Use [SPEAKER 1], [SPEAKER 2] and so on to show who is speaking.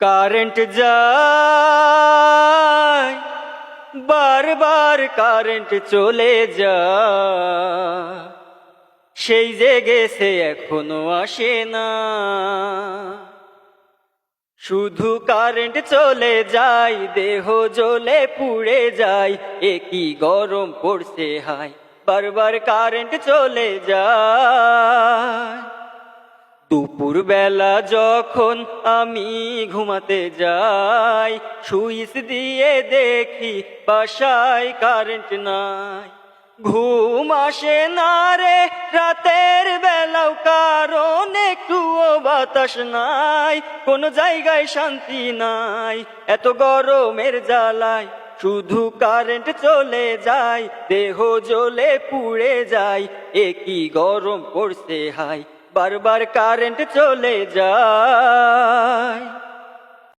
[SPEAKER 1] Current যায় বারবার, current চলে যায়, সেই যে গেছে এখনো আসে না। শুধু কারেন্ট চলে যায়, দেহ জ্বলে পুড়ে যায়, এ কি গরম পড়ছে হায়, বারবার কারেন্ট চলে যায়। দুপুর বেলা যখন আমি ঘুমাতে যাই, সুইচ দিয়ে দেখি বাসায় কারেন্ট নাই। ঘুম আসে না রে রাতের বেলাও, কারণ একটুও বাতাস নাই, কোন জায়গায় শান্তি নাই, এত গরমের জ্বালায় শুধু কারেন্ট চলে যায়, দেহ জ্বলে পুড়ে যায়, এ কি গরম পড়ছে হায়, বারবার কারেন্ট চলে যায়।